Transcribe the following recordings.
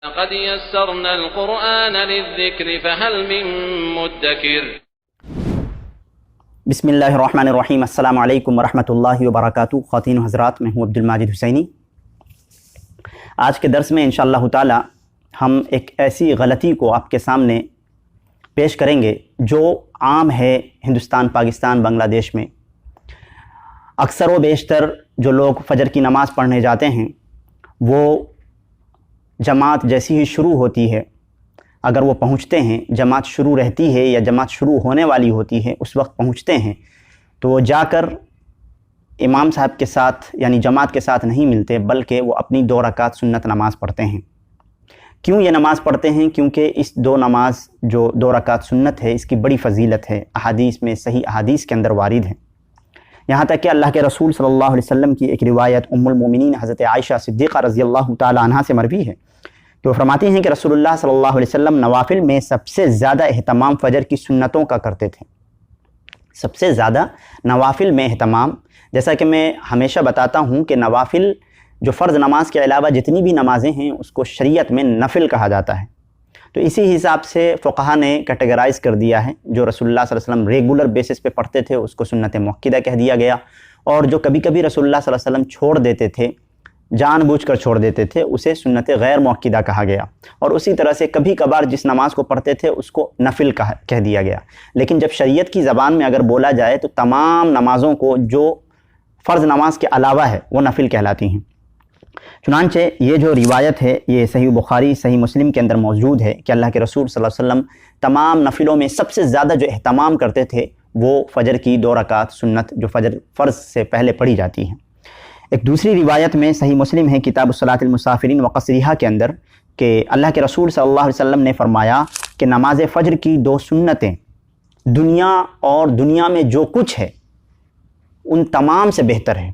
لقد يسرنا القرآن للذكر فهل من مدكر بسم اللہ الرحمن الرحیم۔ السلام علیکم ورحمۃ اللہ وبرکاتہ۔ خواتین و حضرات، میں ہوں عبد الماجد حسینی۔ آج کے درس میں انشاءاللہ تعالی ہم ایک ایسی غلطی کو آپ کے سامنے پیش کریں گے جو عام ہے ہندوستان، پاکستان، بنگلہ دیش میں۔ اکثر و بیشتر جو لوگ فجر کی نماز پڑھنے جاتے ہیں وہ جماعت جیسی ہی شروع ہوتی ہے، اگر وہ پہنچتے ہیں، جماعت شروع رہتی ہے یا جماعت شروع ہونے والی ہوتی ہے، اس وقت پہنچتے ہیں تو وہ جا کر امام صاحب کے ساتھ یعنی جماعت کے ساتھ نہیں ملتے، بلکہ وہ اپنی 2 رکعت سنت نماز پڑھتے ہیں۔ کیوں یہ نماز پڑھتے ہیں؟ کیونکہ اس 2 نماز جو 2 رکعت سنت ہے، اس کی بڑی فضیلت ہے، احادیث میں، صحیح احادیث کے اندر وارد ہے۔ یہاں تک کہ اللہ کے رسول صلی اللہ علیہ وسلم کی ایک روایت ام المومنین حضرت عائشہ صدیقہ رضی اللہ تعالی عنہا سے مروی ہے کہ وہ فرماتی ہیں کہ رسول اللہ صلی اللہ علیہ وسلم نوافل میں سب سے زیادہ اہتمام فجر کی سنتوں کا کرتے تھے۔ سب سے زیادہ نوافل میں اہتمام، جیسا کہ میں ہمیشہ بتاتا ہوں کہ نوافل جو فرض نماز کے علاوہ جتنی بھی نمازیں ہیں اس کو شریعت میں نفل کہا جاتا ہے۔ تو اسی حساب سے فقہا نے کیٹیگرائز کر دیا ہے، جو رسول اللہ صلی اللہ علیہ وسلم ریگولر بیسس پہ پڑھتے تھے اس کو سنت مؤکدہ کہہ دیا گیا، اور جو کبھی کبھی رسول اللہ صلی اللہ علیہ وسلم چھوڑ دیتے تھے، جان بوجھ کر چھوڑ دیتے تھے، اسے سنت غیر مؤکدہ کہا گیا۔ اور اسی طرح سے کبھی کبھار جس نماز کو پڑھتے تھے اس کو نفل کہہ دیا گیا۔ لیکن جب شریعت کی زبان میں اگر بولا جائے تو تمام نمازوں کو جو فرض نماز کے علاوہ ہے وہ نفل کہلاتی ہیں۔ چنانچہ یہ جو روایت ہے یہ صحیح بخاری، صحیح مسلم کے اندر موجود ہے کہ اللہ کے رسول صلی اللہ علیہ وسلم تمام نفلوں میں سب سے زیادہ جو اہتمام کرتے تھے وہ فجر کی 2 رکعت سنت جو فجر فرض سے پہلے پڑھی جاتی ہیں۔ ایک دوسری روایت میں صحیح مسلم ہے کتاب الصلاۃ المسافرین وقصرها کے اندر کہ اللہ کے رسول صلی اللہ علیہ وسلم نے فرمایا کہ نماز فجر کی 2 سنتیں دنیا اور دنیا میں جو کچھ ہے ان تمام سے بہتر ہے۔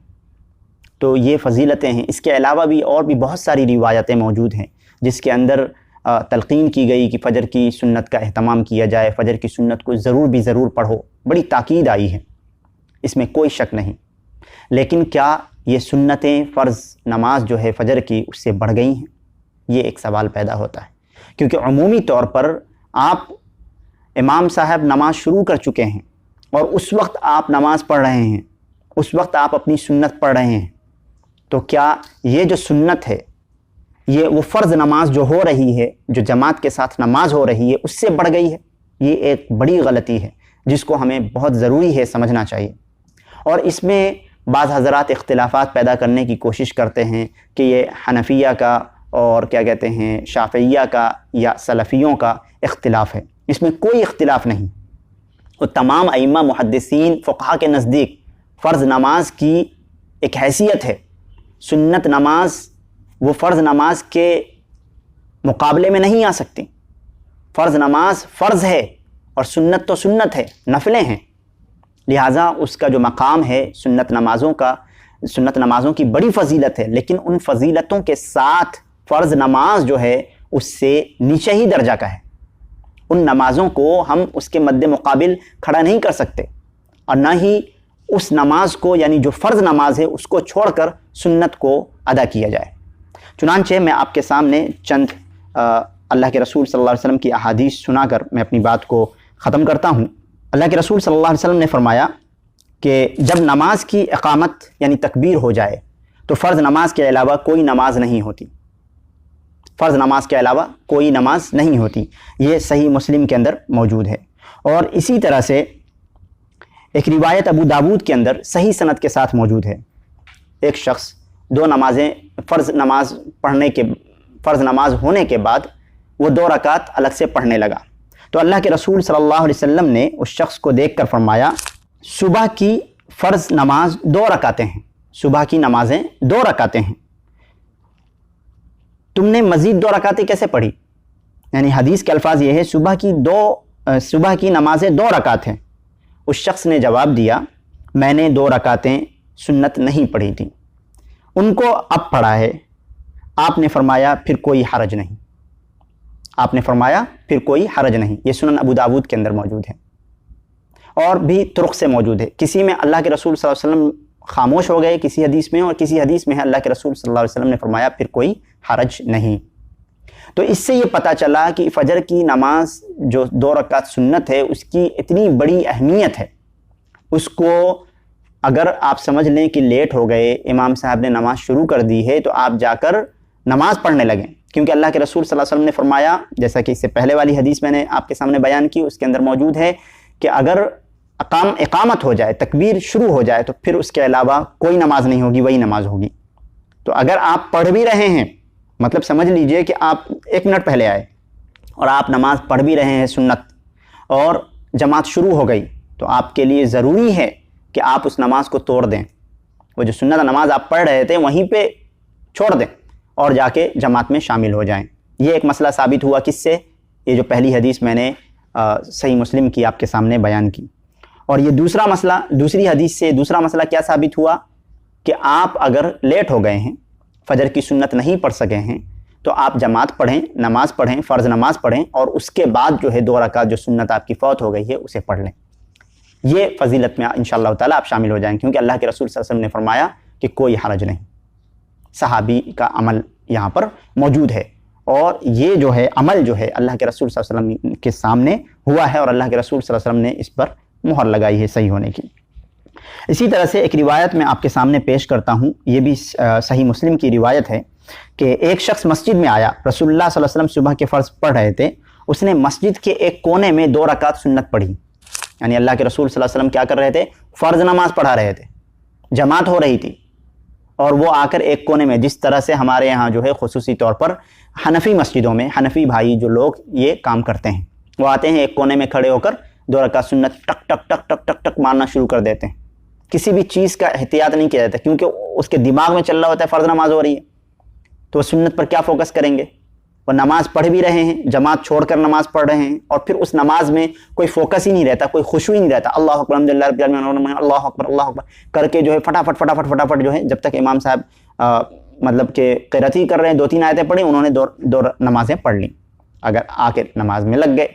تو یہ فضیلتیں ہیں۔ اس کے علاوہ بھی اور بھی بہت ساری روایتیں موجود ہیں جس کے اندر تلقین کی گئی کہ فجر کی سنت کا اہتمام کیا جائے، فجر کی سنت کو ضرور پڑھو، بڑی تاکید آئی ہے، اس میں کوئی شک نہیں۔ لیکن کیا یہ سنتیں فرض نماز جو ہے فجر کی اس سے بڑھ گئی ہیں؟ یہ ایک سوال پیدا ہوتا ہے، کیونکہ عمومی طور پر آپ امام صاحب نماز شروع کر چکے ہیں اور اس وقت آپ نماز پڑھ رہے ہیں، اس وقت آپ اپنی سنت پڑھ رہے ہیں، تو کیا یہ جو سنت ہے یہ وہ فرض نماز جو ہو رہی ہے، جو جماعت کے ساتھ نماز ہو رہی ہے، اس سے بڑھ گئی ہے؟ یہ ایک بڑی غلطی ہے جس کو ہمیں بہت ضروری ہے سمجھنا چاہیے۔ اور اس میں بعض حضرات اختلافات پیدا کرنے کی کوشش کرتے ہیں کہ یہ حنفیہ کا اور کیا کہتے ہیں شافعیہ کا یا سلفیوں کا اختلاف ہے۔ اس میں کوئی اختلاف نہیں۔ وہ تمام ائمہ محدثین فقہا کے نزدیک فرض نماز کی ایک حیثیت ہے۔ سنت نماز وہ فرض نماز کے مقابلے میں نہیں آ سکتی۔ فرض نماز فرض ہے اور سنت تو سنت ہے، نفلیں ہیں، لہٰذا اس کا جو مقام ہے سنت نمازوں کی بڑی فضیلت ہے، لیکن ان فضیلتوں کے ساتھ فرض نماز جو ہے اس سے نیچے ہی درجہ کا ہے۔ ان نمازوں کو ہم اس کے مد مقابل کھڑا نہیں کر سکتے، اور نہ ہی اس نماز کو یعنی جو فرض نماز ہے اس کو چھوڑ کر سنت کو ادا کیا جائے۔ چنانچہ میں آپ کے سامنے چند اللہ کے رسول صلی اللہ علیہ وسلم کی احادیث سنا کر میں اپنی بات کو ختم کرتا ہوں۔ اللہ کے رسول صلی اللہ علیہ وسلم نے فرمایا کہ جب نماز کی اقامت یعنی تکبیر ہو جائے تو فرض نماز کے علاوہ کوئی نماز نہیں ہوتی، فرض نماز کے علاوہ کوئی نماز نہیں ہوتی۔ یہ صحیح مسلم کے اندر موجود ہے۔ اور اسی طرح سے ایک روایت ابو داود کے اندر صحیح سند کے ساتھ موجود ہے، ایک شخص 2 نمازیں فرض نماز ہونے کے بعد وہ 2 رکعت الگ سے پڑھنے لگا، تو اللہ کے رسول صلی اللہ علیہ وسلم نے اس شخص کو دیکھ کر فرمایا صبح کی فرض نماز 2 رکعتیں ہیں، صبح کی نمازیں 2 رکعتیں ہیں، تم نے مزید 2 رکعتیں کیسے پڑھی؟ یعنی حدیث کے الفاظ یہ ہے صبح کی نمازیں 2 رکعت ہیں۔ اس شخص نے جواب دیا میں نے 2 رکعتیں سنت نہیں پڑھی تھیں، ان کو اب پڑھا ہے۔ آپ نے فرمایا پھر کوئی حرج نہیں، آپ نے فرمایا پھر کوئی حرج نہیں۔ یہ سنن ابو داود کے اندر موجود ہے اور بھی طرق سے موجود ہے۔ کسی میں اللہ کے رسول صلی اللہ علیہ وسلم خاموش ہو گئے کسی حدیث میں، اور کسی حدیث میں ہے اللہ کے رسول صلی اللہ علیہ وسلم نے فرمایا پھر کوئی حرج نہیں۔ تو اس سے یہ پتہ چلا کہ فجر کی نماز جو 2 رکعت سنت ہے اس کی اتنی بڑی اہمیت ہے، اس کو اگر آپ سمجھ لیں کہ لیٹ ہو گئے، امام صاحب نے نماز شروع کر دی ہے، تو آپ جا کر نماز پڑھنے لگیں، کیونکہ اللہ کے رسول صلی اللہ علیہ وسلم نے فرمایا، جیسا کہ اس سے پہلے والی حدیث میں نے آپ کے سامنے بیان کی، اس کے اندر موجود ہے کہ اگر اقامت ہو جائے، تکبیر شروع ہو جائے، تو پھر اس کے علاوہ کوئی نماز نہیں ہوگی، وہی نماز ہوگی۔ تو اگر آپ پڑھ بھی رہے ہیں، مطلب سمجھ لیجئے کہ آپ 1 منٹ پہلے آئے اور آپ نماز پڑھ بھی رہے ہیں سنت، اور جماعت شروع ہو گئی، تو آپ کے لیے ضروری ہے کہ آپ اس نماز کو توڑ دیں، وہ جو سنت نماز آپ پڑھ رہے تھے وہیں پہ چھوڑ دیں اور جا کے جماعت میں شامل ہو جائیں۔ یہ ایک مسئلہ ثابت ہوا کس سے؟ یہ جو پہلی حدیث میں نے صحیح مسلم کی آپ کے سامنے بیان کی۔ اور یہ دوسرا مسئلہ، دوسری حدیث سے دوسرا مسئلہ کیا ثابت ہوا کہ آپ اگر لیٹ ہو گئے ہیں، فجر کی سنت نہیں پڑھ سکے ہیں، تو آپ جماعت پڑھیں، نماز پڑھیں، فرض نماز پڑھیں، اور اس کے بعد جو ہے 2 رکعت جو سنت آپ کی فوت ہو گئی ہے اسے پڑھ لیں۔ یہ فضیلت میں انشاءاللہ تعالیٰ آپ شامل ہو جائیں، کیونکہ اللہ کے رسول صلی اللہ علیہ وسلم نے فرمایا کہ کوئی حرج نہیں، صحابی کا عمل یہاں پر موجود ہے، اور یہ جو ہے عمل جو ہے اللہ کے رسول صلی اللہ علیہ وسلم کے سامنے ہوا ہے، اور اللہ کے رسول صلی اللہ علیہ وسلم نے اس پر مہر لگائی ہے صحیح ہونے کی۔ اسی طرح سے ایک روایت میں آپ کے سامنے پیش کرتا ہوں، یہ بھی صحیح مسلم کی روایت ہے کہ ایک شخص مسجد میں آیا، رسول اللہ صلی اللہ علیہ وسلم صبح کے فرض پڑھ رہے تھے، اس نے مسجد کے ایک کونے میں 2 رکعت سنت پڑھی، یعنی اللہ کے رسول صلی اللہ علیہ وسلم کیا کر رہے تھے؟ فرض نماز پڑھا رہے تھے، جماعت ہو رہی تھی، اور وہ آ کر ایک کونے میں، جس طرح سے ہمارے یہاں جو ہے خصوصی طور پر حنفی مسجدوں میں حنفی بھائی جو لوگ یہ کام کرتے ہیں، وہ آتے ہیں ایک کونے میں کھڑے ہو کر 2 رکعت سنت ٹک ٹک ٹک ٹک ٹک ٹک مارنا شروع کر دیتے ہیں، کسی بھی چیز کا احتیاط نہیں کیا جاتا، کیونکہ اس کے دماغ میں چل رہا ہوتا ہے فرض نماز ہو رہی ہے، تو وہ سنت پر کیا فوکس کریں گے؟ وہ نماز پڑھ بھی رہے ہیں، جماعت چھوڑ کر نماز پڑھ رہے ہیں، اور پھر اس نماز میں کوئی فوکس ہی نہیں رہتا، کوئی خشوع ہی نہیں رہتا، اللہ اکبر الحمدللہ رب العالمین اللہ اکبر کر کے جو ہے فٹافٹ فٹافٹ فٹافٹ جو ہے، جب تک امام صاحب مطلب کہ قرأت ہی کر رہے ہیں، 2-3 آیتیں پڑھی، انہوں نے دو نمازیں پڑھ لیں، اگر آ کے نماز میں لگ گئے۔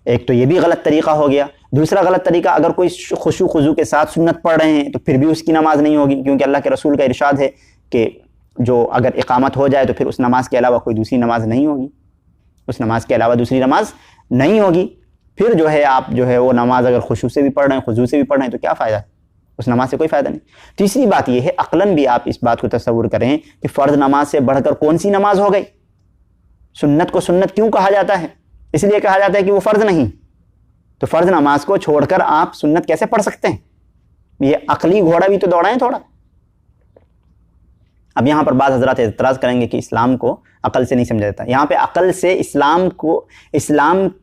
ایک تو یہ بھی غلط طریقہ ہو گیا۔ دوسرا غلط طریقہ، اگر کوئی خشوع خضوع کے ساتھ سنت پڑھ رہے ہیں تو پھر بھی اس کی نماز نہیں ہوگی، کیونکہ اللہ کے رسول کا ارشاد ہے کہ جو اگر اقامت ہو جائے تو پھر اس نماز کے علاوہ کوئی دوسری نماز نہیں ہوگی، اس نماز کے علاوہ دوسری نماز نہیں ہوگی۔ پھر جو ہے آپ جو ہے وہ نماز اگر خشوع سے بھی پڑھ رہے ہیں، خضوع سے بھی پڑھ رہے ہیں، تو کیا فائدہ؟ اس نماز سے کوئی فائدہ نہیں۔ تیسری بات یہ ہے، عقلاً بھی آپ اس بات کو تصور کریں کہ فرض نماز سے بڑھ کر کون سی نماز ہو گئی؟ سنت کو سنت کیوں کہا جاتا ہے؟ اس لیے کہا جاتا ہے کہ وہ فرض نہیں، تو فرض نماز کو چھوڑ کر آپ سنت کیسے پڑھ سکتے ہیں؟ یہ عقلی گھوڑا بھی تو دوڑائیں تھوڑا۔ اب یہاں پر بعض حضرات اعتراض کریں گے کہ اسلام کو عقل سے نہیں سمجھا جاتا۔ یہاں پہ عقل سے اسلام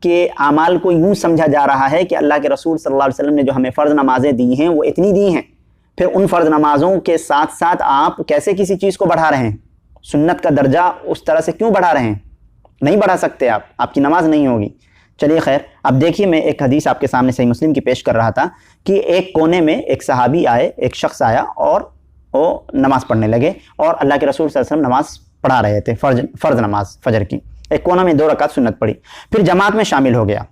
کے اعمال کو یوں سمجھا جا رہا ہے کہ اللہ کے رسول صلی اللہ علیہ وسلم نے جو ہمیں فرض نمازیں دی ہیں وہ اتنی دی ہیں، پھر ان فرض نمازوں کے ساتھ ساتھ آپ کیسے کسی چیز کو بڑھا رہے ہیں؟ سنت کا درجہ اس طرح سے کیوں بڑھا رہے ہیں؟ نہیں بڑھا سکتے آپ کی نماز نہیں ہوگی۔ چلیے خیر، اب دیکھیے میں ایک حدیث آپ کے سامنے صحیح مسلم کی پیش کر رہا تھا کہ ایک کونے میں ایک صحابی آئے، ایک شخص آیا اور وہ نماز پڑھنے لگے، اور اللہ کے رسول صلی اللہ علیہ وسلم نماز پڑھا رہے تھے، فرض نماز فجر کی، ایک کونے میں 2 رکعت سنت پڑھی، پھر جماعت میں شامل ہو گیا۔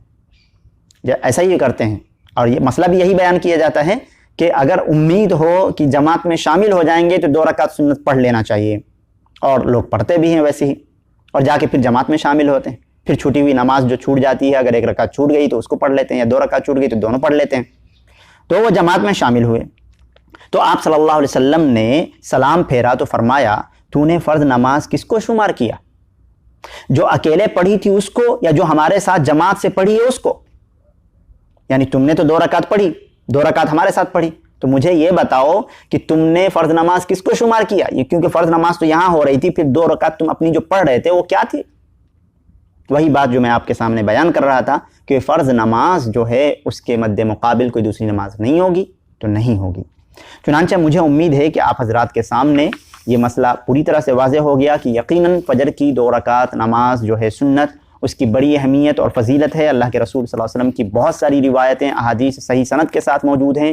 ایسا ہی کرتے ہیں، اور یہ مسئلہ بھی یہی بیان کیا جاتا ہے کہ اگر امید ہو کہ جماعت میں شامل ہو جائیں گے تو 2 رکعت سنت پڑھ لینا چاہیے، اور لوگ پڑھتے بھی ہیں ویسے ہی، اور جا کے پھر جماعت میں شامل ہوتے ہیں۔ پھر چھوٹی ہوئی نماز جو چھوٹ جاتی ہے، اگر 1 رکعت چھوٹ گئی تو اس کو پڑھ لیتے ہیں، یا 2 رکعت چھوٹ گئی تو دونوں پڑھ لیتے ہیں، تو وہ جماعت میں شامل ہوئے۔ تو آپ صلی اللہ علیہ وسلم نے سلام پھیرا تو فرمایا، تو نے فرض نماز کس کو شمار کیا؟ جو اکیلے پڑھی تھی اس کو، یا جو ہمارے ساتھ جماعت سے پڑھی ہے اس کو؟ یعنی تم نے تو 2 رکعت پڑھی، 2 رکعت ہمارے ساتھ پڑھی، تو مجھے یہ بتاؤ کہ تم نے فرض نماز کس کو شمار کیا؟ یہ کیونکہ فرض نماز تو یہاں ہو رہی تھی، پھر 2 رکعت تم اپنی جو پڑھ رہے تھے وہ کیا تھی؟ وہی بات جو میں آپ کے سامنے بیان کر رہا تھا کہ فرض نماز جو ہے اس کے مد مقابل کوئی دوسری نماز نہیں ہوگی تو نہیں ہوگی۔ چنانچہ مجھے امید ہے کہ آپ حضرات کے سامنے یہ مسئلہ پوری طرح سے واضح ہو گیا کہ یقیناً فجر کی 2 رکعت نماز جو ہے سنت، اس کی بڑی اہمیت اور فضیلت ہے۔ اللہ کے رسول صلی اللہ علیہ وسلم کی بہت ساری روایتیں، احادیث صحیح سند کے ساتھ موجود ہیں،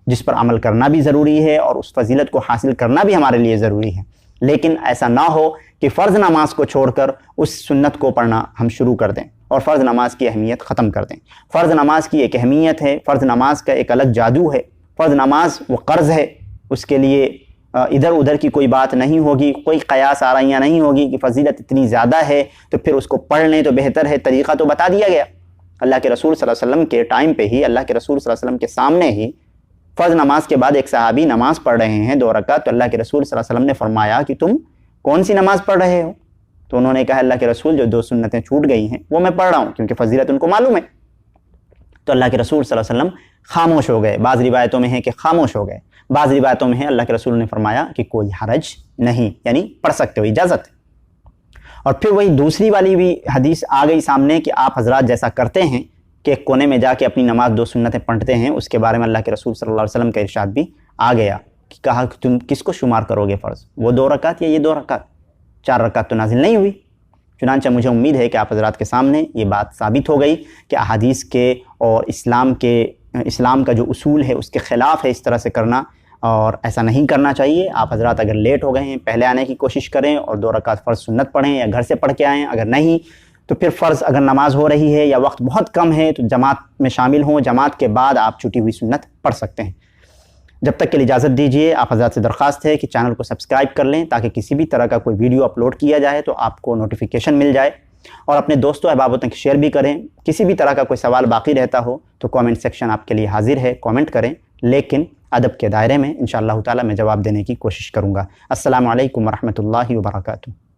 جس پر عمل کرنا بھی ضروری ہے، اور اس فضیلت کو حاصل کرنا بھی ہمارے لیے ضروری ہے۔ لیکن ایسا نہ ہو کہ فرض نماز کو چھوڑ کر اس سنت کو پڑھنا ہم شروع کر دیں اور فرض نماز کی اہمیت ختم کر دیں۔ فرض نماز کی ایک اہمیت ہے، فرض نماز کا ایک الگ جادو ہے، فرض نماز وہ قرض ہے، اس کے لیے ادھر ادھر کی کوئی بات نہیں ہوگی، کوئی قیاس آرائیاں نہیں ہوگی کہ فضیلت اتنی زیادہ ہے تو پھر اس کو پڑھ لیں تو بہتر ہے، طریقہ تو بتا دیا گیا۔ اللہ کے رسول صلی اللہ علیہ وسلم کے ٹائم پہ ہی، اللہ کے رسول صلی اللہ علیہ وسلم کے سامنے ہی فرض نماز کے بعد ایک صحابی نماز پڑھ رہے ہیں 2 رکعت، تو اللہ کے رسول صلی اللہ علیہ وسلم نے فرمایا کہ تم کون سی نماز پڑھ رہے ہو؟ تو انہوں نے کہا اللہ کے رسول جو 2 سنتیں چھوٹ گئی ہیں وہ میں پڑھ رہا ہوں، کیونکہ فضیلت ان کو معلوم ہے۔ تو اللہ کے رسول صلی اللہ علیہ وسلم خاموش ہو گئے، بعض روایتوں میں ہے کہ خاموش ہو گئے، بعض روایتوں میں ہے اللہ کے رسول نے فرمایا کہ کوئی حرج نہیں، یعنی پڑھ سکتے ہو، اجازت ہے۔ اور پھر وہی دوسری والی بھی حدیث آ گئی سامنے کہ آپ حضرات جیسا کرتے ہیں کہ ایک کونے میں جا کے اپنی نماز 2 سنتیں پڑھتے ہیں، اس کے بارے میں اللہ کے رسول صلی اللہ علیہ وسلم کا ارشاد بھی آ گیا کہ کہا کہ تم کس کو شمار کرو گے فرض، وہ 2 رکعت یا یہ 2 رکعت؟ 4 رکعت تو نازل نہیں ہوئی۔ چنانچہ مجھے امید ہے کہ آپ حضرات کے سامنے یہ بات ثابت ہو گئی کہ احادیث کے اور اسلام کا جو اصول ہے اس کے خلاف ہے اس طرح سے کرنا، اور ایسا نہیں کرنا چاہیے۔ آپ حضرات اگر لیٹ ہو گئے ہیں پہلے آنے کی کوشش کریں اور 2 رکعت فرض سنت پڑھیں یا گھر سے پڑھ کے آئیں، اگر نہیں تو پھر فرض اگر نماز ہو رہی ہے یا وقت بہت کم ہے تو جماعت میں شامل ہوں، جماعت کے بعد آپ چھٹی ہوئی سنت پڑھ سکتے ہیں۔ جب تک کے لیے اجازت دیجیے، آپ حضرات سے درخواست ہے کہ چینل کو سبسکرائب کر لیں تاکہ کسی بھی طرح کا کوئی ویڈیو اپلوڈ کیا جائے تو آپ کو نوٹیفیکیشن مل جائے، اور اپنے دوستوں احبابوں تک شیئر بھی کریں۔ کسی بھی طرح کا کوئی سوال باقی رہتا ہو تو کامنٹ سیکشن آپ کے لیے حاضر ہے، کامنٹ کریں، لیکن ادب کے دائرے میں انشاءاللہ تعالی میں جواب دینے کی کوشش کروں گا۔ السلام علیکم ورحمۃ اللہ وبرکاتہ۔